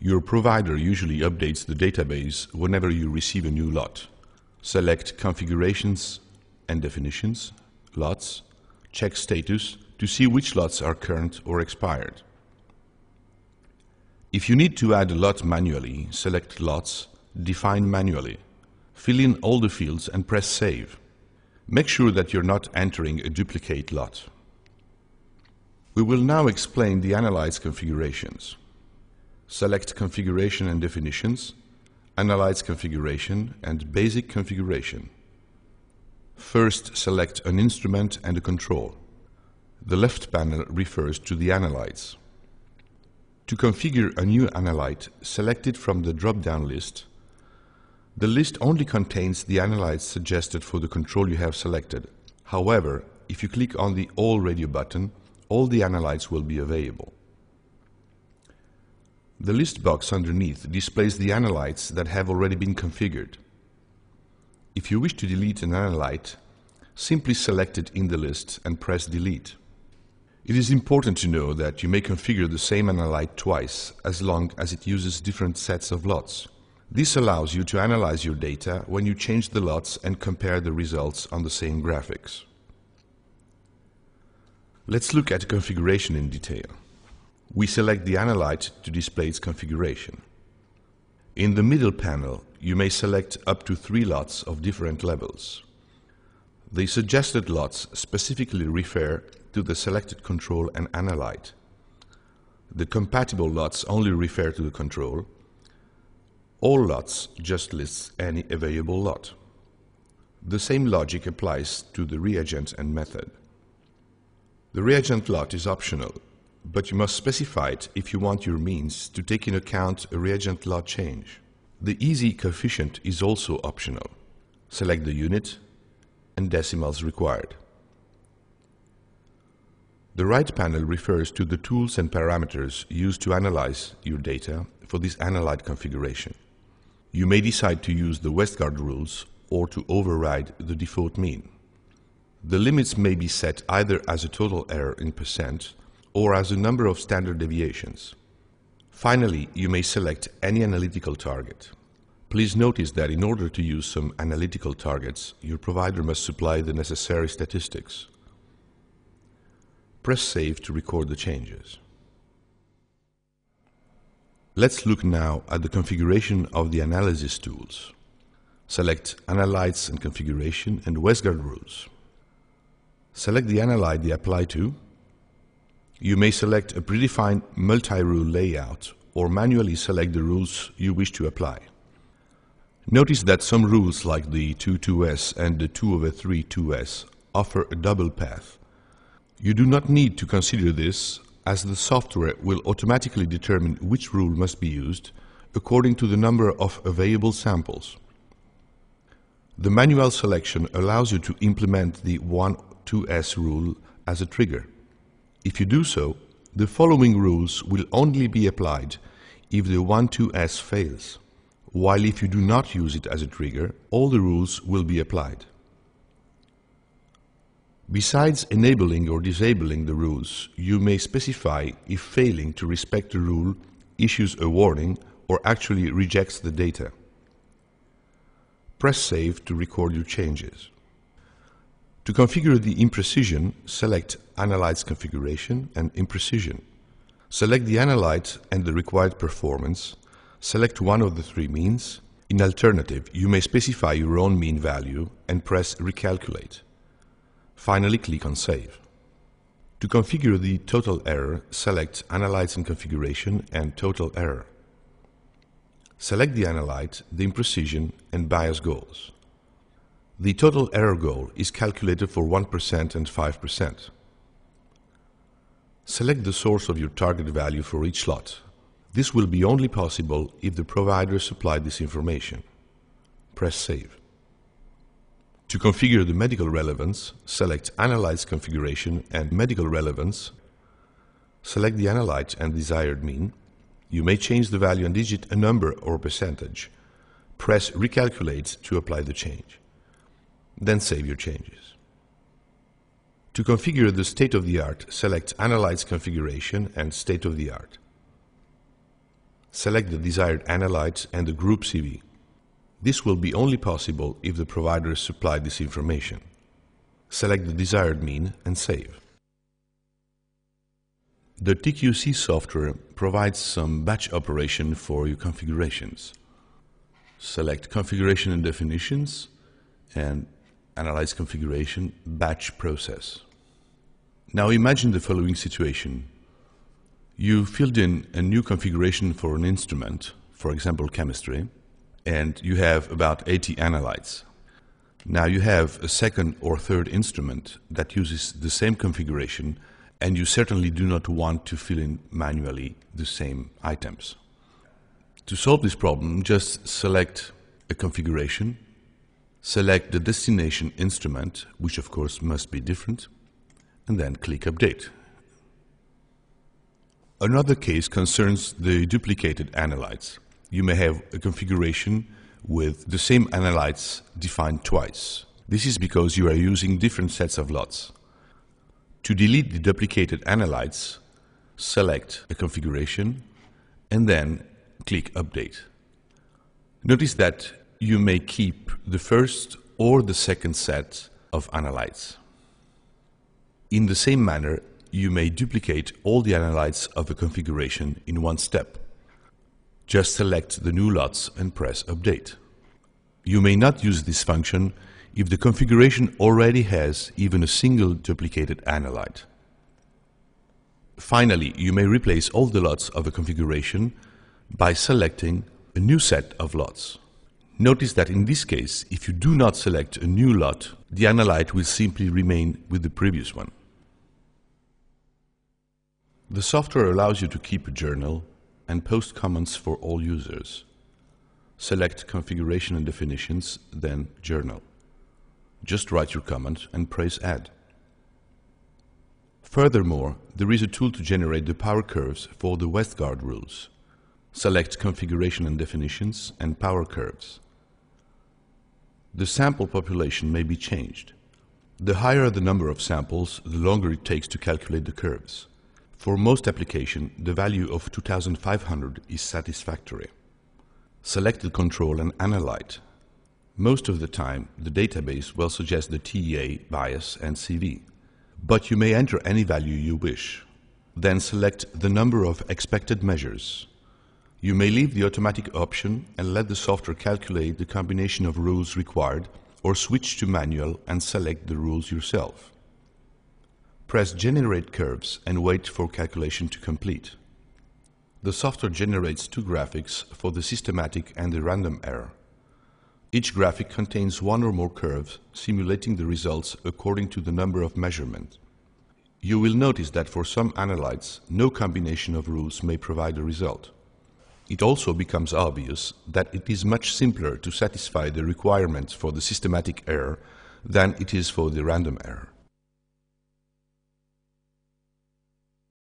Your provider usually updates the database whenever you receive a new lot. Select Configurations and Definitions, Lots, check Status to see which lots are current or expired. If you need to add a lot manually, select Lots, Define Manually. Fill in all the fields and press Save. Make sure that you're not entering a duplicate lot. We will now explain the Analytes configurations. Select Configuration and Definitions, Analytes Configuration and Basic Configuration. First, select an instrument and a control. The left panel refers to the Analytes. To configure a new Analyte, select it from the drop-down list. The list only contains the Analytes suggested for the control you have selected. However, if you click on the All Radio button, all the Analytes will be available. The list box underneath displays the Analytes that have already been configured. If you wish to delete an Analyte, simply select it in the list and press Delete. It is important to know that you may configure the same Analyte twice as long as it uses different sets of lots. This allows you to analyze your data when you change the lots and compare the results on the same graphics. Let's look at configuration in detail. We select the Analyte to display its configuration. In the middle panel, you may select up to 3 lots of different levels. The suggested lots specifically refer to the selected control and Analyte. The compatible lots only refer to the control. All lots just lists any available lot. The same logic applies to the reagent and method. The reagent lot is optional, but you must specify it if you want your means to take into account a reagent lot change. The easy coefficient is also optional. Select the unit and decimals required. The right panel refers to the tools and parameters used to analyze your data for this Analyte configuration. You may decide to use the Westgard rules or to override the default mean. The limits may be set either as a total error in % or as a number of standard deviations. Finally, you may select any analytical target. Please notice that in order to use some analytical targets, your provider must supply the necessary statistics. Press Save to record the changes. Let's look now at the configuration of the analysis tools. Select Analytes and Configuration and Westgard Rules. Select the Analyte they apply to. You may select a predefined multi-rule layout or manually select the rules you wish to apply. Notice that some rules like the 2-2s and the 2/3-2s offer a double path. You do not need to consider this, as the software will automatically determine which rule must be used according to the number of available samples. The manual selection allows you to implement the 1-2s rule as a trigger. If you do so, the following rules will only be applied if the 1-2s fails, while if you do not use it as a trigger, all the rules will be applied. Besides enabling or disabling the rules, you may specify if failing to respect the rule issues a warning or actually rejects the data. Press Save to record your changes. To configure the Imprecision, select Analytes Configuration and Imprecision. Select the Analyte and the required performance. Select one of the 3 means. In alternative, you may specify your own mean value and press Recalculate. Finally, click on Save. To configure the total error, select Analytes and Configuration and Total Error. Select the Analyte, the Imprecision and Bias goals. The total error goal is calculated for 1% and 5%. Select the source of your target value for each lot. This will be only possible if the provider supplied this information. Press Save. To configure the medical relevance, select Analytes Configuration and Medical Relevance. Select the Analyte and desired mean. You may change the value and digit a number or percentage. Press Recalculate to apply the change. Then save your changes. To configure the state-of-the-art, select Analytes Configuration and State-of-the-art. Select the desired analyte and the group CV. This will be only possible if the provider supplied this information. Select the desired mean and save. The TQC software provides some batch operation for your configurations. Select Configuration and Definitions and Analyze Configuration Batch Process. Now imagine the following situation. You filled in a new configuration for an instrument, for example chemistry, and you have about 80 analytes. Now you have a second or third instrument that uses the same configuration, and you certainly do not want to fill in manually the same items. To solve this problem, just select a configuration, select the destination instrument, which of course must be different, and then click Update. Another case concerns the duplicated analytes. You may have a configuration with the same analytes defined twice. This is because you are using different sets of lots. To delete the duplicated analytes, select a configuration and then click Update. Notice that you may keep the first or the second set of analytes. In the same manner, you may duplicate all the analytes of a configuration in one step. Just select the new lots and press Update. You may not use this function if the configuration already has even a single duplicated analyte. Finally, you may replace all the lots of a configuration by selecting a new set of lots. Notice that in this case, if you do not select a new lot, the analyte will simply remain with the previous one. The software allows you to keep a journal and post comments for all users. Select Configuration and Definitions, then Journal. Just write your comment and press Add. Furthermore, there is a tool to generate the power curves for the Westguard rules. Select Configuration and Definitions and Power Curves. The sample population may be changed. The higher the number of samples, the longer it takes to calculate the curves. For most applications, the value of 2500 is satisfactory. Select the control and analyte. Most of the time, the database will suggest the TEA, bias and CV. But you may enter any value you wish. Then select the number of expected measures. You may leave the automatic option and let the software calculate the combination of rules required, or switch to manual and select the rules yourself. Press Generate Curves and wait for calculation to complete. The software generates two graphics for the systematic and the random error. Each graphic contains one or more curves, simulating the results according to the number of measurements. You will notice that for some analytes, no combination of rules may provide a result. It also becomes obvious that it is much simpler to satisfy the requirements for the systematic error than it is for the random error.